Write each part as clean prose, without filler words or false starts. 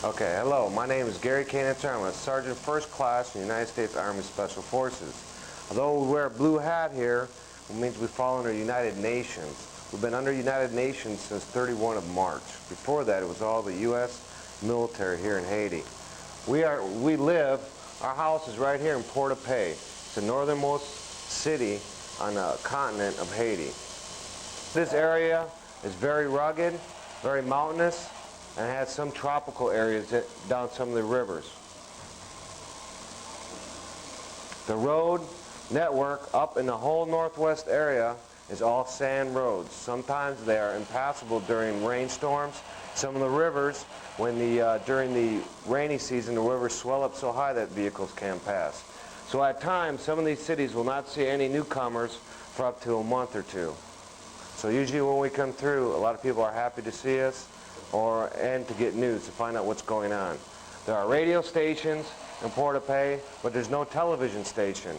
Okay, hello, my name is Gary Caniter. I'm a Sergeant First Class in the United States Army Special Forces. Although we wear a blue hat here, it means we fall under United Nations. We've been under United Nations since 31 of March. Before that, it was all the U.S. military here in Haiti. Our house is right here in Port-de-Paix. It's the northernmost city on the continent of Haiti. This area is very rugged, very mountainous, and it has some tropical areas down some of the rivers. The road network up in the whole northwest area is all sand roads. Sometimes they are impassable during rainstorms. Some of the rivers, during the rainy season, the rivers swell up so high that vehicles can't pass. So at times, some of these cities will not see any newcomers for up to a month or two. So usually when we come through, a lot of people are happy to see us and to get news, to find out what's going on. There are radio stations in Port-de-Paix, but there's no television station.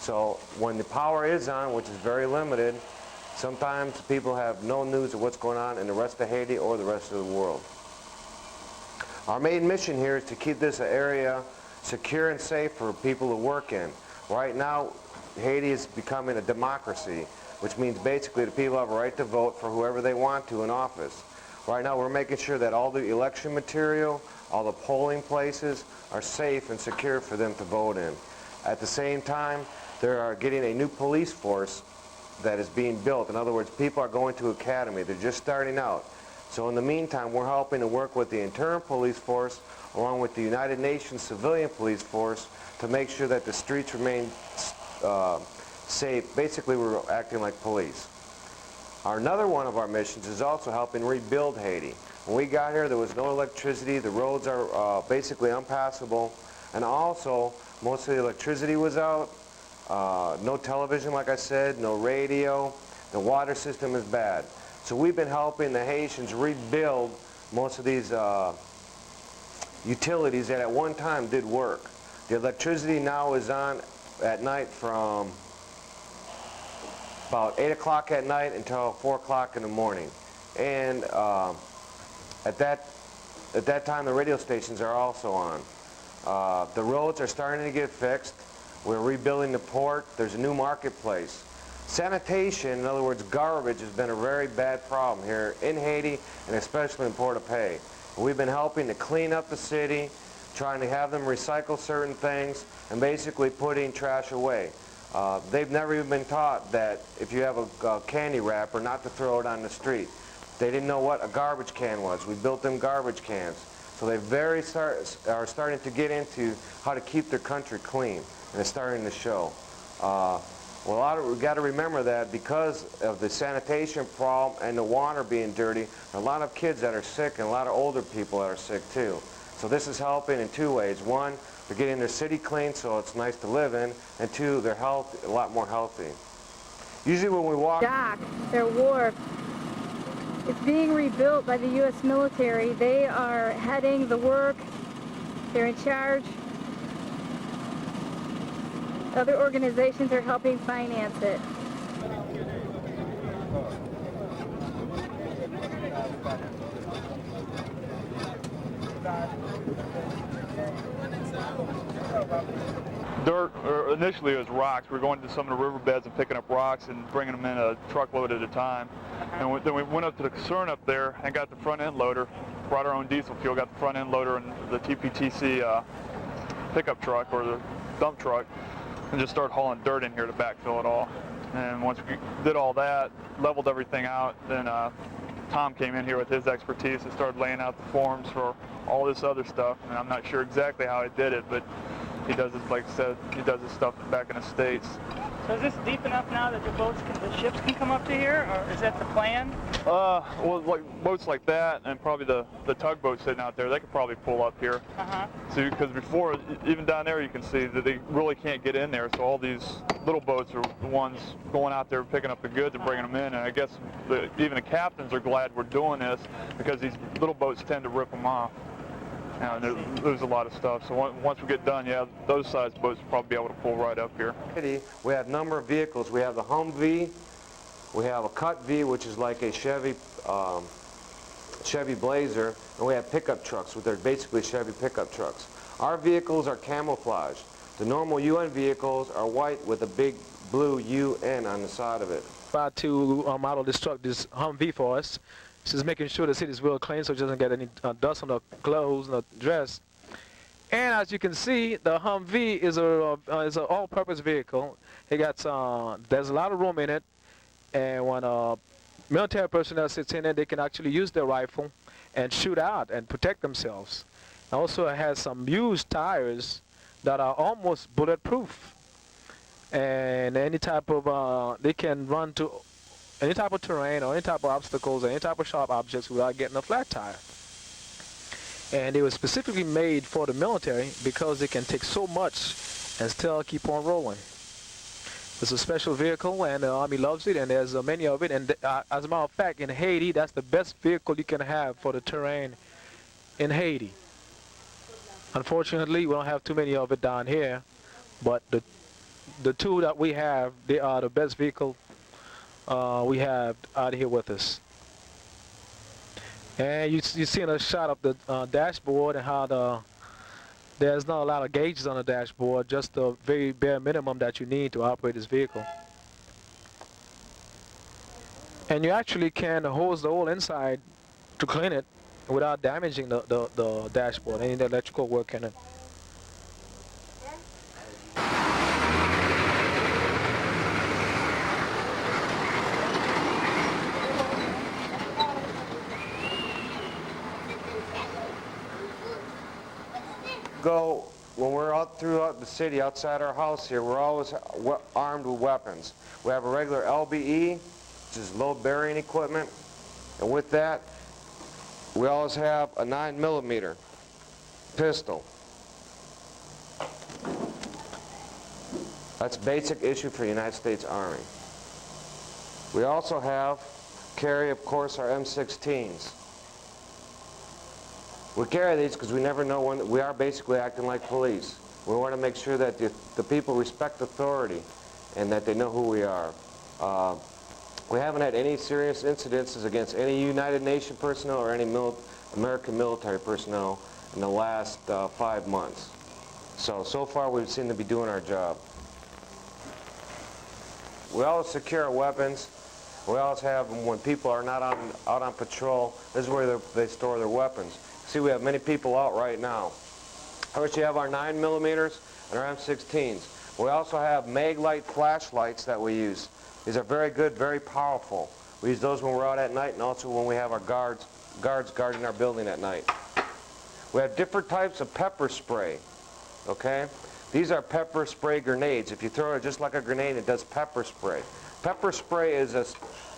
So when the power is on, which is very limited, sometimes people have no news of what's going on in the rest of Haiti or the rest of the world. Our main mission here is to keep this area secure and safe for people to work in. Right now, Haiti is becoming a democracy, which means basically the people have a right to vote for whoever they want to in office. Right now, we're making sure that all the election material, all the polling places are safe and secure for them to vote in. At the same time, they are getting a new police force that is being built. In other words, people are going to academy. They're just starting out. So in the meantime, we're helping to work with the internal police force along with the United Nations civilian police force to make sure that the streets remain safe. Basically, we're acting like police. Another one of our missions is also helping rebuild Haiti. When we got here, there was no electricity. The roads are basically impassable. And also, most of the electricity was out. No television, like I said, no radio. The water system is bad. So we've been helping the Haitians rebuild most of these utilities that at one time did work. The electricity now is on at night from about 8 o'clock at night until 4 o'clock in the morning. And at that time, the radio stations are also on. The roads are starting to get fixed. We're rebuilding the port. There's a new marketplace. Sanitation, in other words, garbage, has been a very bad problem here in Haiti and especially in Port-de-Paix. We've been helping to clean up the city, trying to have them recycle certain things, and basically putting trash away. They've never even been taught that if you have a candy wrapper, not to throw it on the street. They didn't know what a garbage can was. We built them garbage cans. So they are starting to get into how to keep their country clean, and it's starting to show. We've got to remember that because of the sanitation problem and the water being dirty, there are a lot of kids that are sick and a lot of older people that are sick too. So this is helping in two ways. One, they're getting their city clean so it's nice to live in, and two, they're a lot more healthy. Usually when we walk... Dock, their wharf, it's being rebuilt by the U.S. military. They are heading the work. They're in charge. Other organizations are helping finance it. Dirt, or initially it was rocks. We were going to some of the riverbeds and picking up rocks and bringing them in a truckload at a time. And then we went up to the concern up there and got the front end loader, brought our own diesel fuel, got the front end loader and the TPTC pickup truck or the dump truck, and just started hauling dirt in here to backfill it all. And once we did all that, leveled everything out, then Tom came in here with his expertise and started laying out the forms for all this other stuff. And I'm not sure exactly how he did it, but he does this, like I said, he does this stuff back in the States. So is this deep enough now that the ships can come up to here, or is that the plan? Well, like boats like that, and probably the tugboat sitting out there, they could probably pull up here. So, because before, even down there, you can see that they really can't get in there. So all these little boats are the ones going out there picking up the goods and bringing them in. And I guess even the captains are glad we're doing this because these little boats tend to rip them off. And there's a lot of stuff. So once we get done, yeah, those size boats will probably be able to pull right up here. We have a number of vehicles. We have the Humvee, we have a Cut V, which is like a Chevy Chevy Blazer, and we have pickup trucks, which are basically Chevy pickup trucks. Our vehicles are camouflaged. The normal UN vehicles are white with a big blue UN on the side of it. About to model this truck, this Humvee for us. She's making sure the city's real clean so it doesn't get any dust on the clothes and the dress. And as you can see, the Humvee is an all-purpose vehicle. It got there's a lot of room in it, and when military personnel sits in it, they can actually use their rifle and shoot out and protect themselves. Also, it has some used tires that are almost bulletproof, and any type of they can run to any type of terrain or any type of obstacles or any type of sharp objects without getting a flat tire. And they were specifically made for the military because they can take so much and still keep on rolling. It's a special vehicle, and the Army loves it, and there's many of it. And as a matter of fact, in Haiti, that's the best vehicle you can have for the terrain in Haiti. Unfortunately, we don't have too many of it down here, but the two that we have, they are the best vehicle we have out here with us. And you're seeing a shot of the dashboard and how there's not a lot of gauges on the dashboard, just the very bare minimum that you need to operate this vehicle. And you actually can hose the whole inside to clean it without damaging the dashboard, any electrical work in it. When we're out throughout the city, outside our house here, we're always armed with weapons. We have a regular LBE, which is load bearing equipment, and with that, we always have a 9mm pistol. That's basic issue for the United States Army. We also carry, of course, our M16s. We carry these because we never know when we are basically acting like police. We want to make sure that the people respect authority and that they know who we are. We haven't had any serious incidences against any United Nations personnel or any American military personnel in the last 5 months. So far we seem to be doing our job. We always secure our weapons. We always have them when people are not out on patrol. This is where they store their weapons. See, we have many people out right now. First, you have our 9mm and our M16s. We also have mag-light flashlights that we use. These are very good, very powerful. We use those when we're out at night and also when we have our guards guarding our building at night. We have different types of pepper spray, okay? These are pepper spray grenades. If you throw it just like a grenade, it does pepper spray. Pepper spray is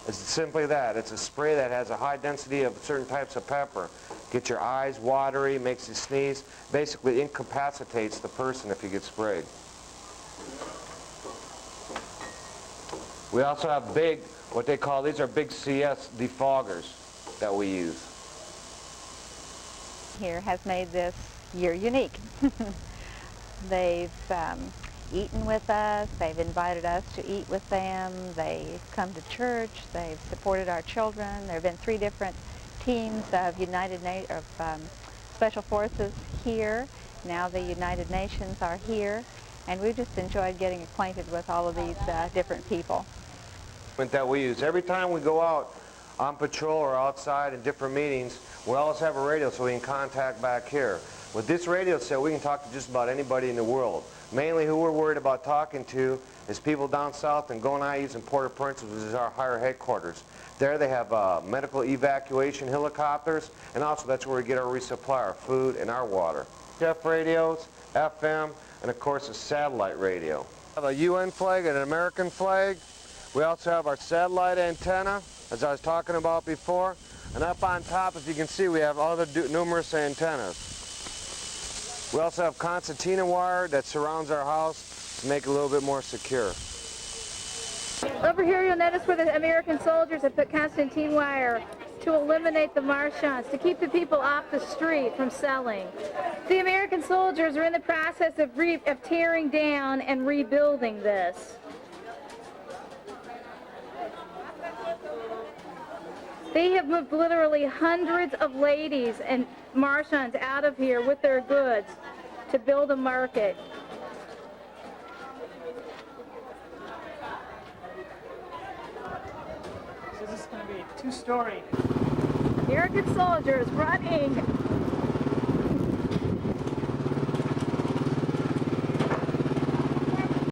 simply that. It's a spray that has a high density of certain types of pepper. Gets your eyes watery, makes you sneeze, basically incapacitates the person if you get sprayed. We also have big, what they call, these are big CS defoggers that we use. Here has made this year unique. They've eaten with us, they've invited us to eat with them, they've come to church, they've supported our children. There have been 3 different teams of Special Forces here. Now the United Nations are here, and we've just enjoyed getting acquainted with all of these different people. That we use. Every time we go out on patrol or outside in different meetings, we always have a radio so we can contact back here. With this radio set, we can talk to just about anybody in the world. Mainly who we're worried about talking to is people down south in Gonaives and Port-de-Paix, which is our higher headquarters. There they have medical evacuation helicopters, and also that's where we get our resupply, our food and our water. F radios, FM, and of course a satellite radio. We have a UN flag and an American flag. We also have our satellite antenna, as I was talking about before. And up on top, if you can see, we have other numerous antennas. We also have concertina wire that surrounds our house to make it a little bit more secure. Over here you'll notice where the American soldiers have put concertina wire to eliminate the marchands, to keep the people off the street from selling. The American soldiers are in the process of tearing down and rebuilding this. They have moved literally hundreds of ladies and Martians out of here with their goods to build a market. So this is going to be a two-story. American soldiers running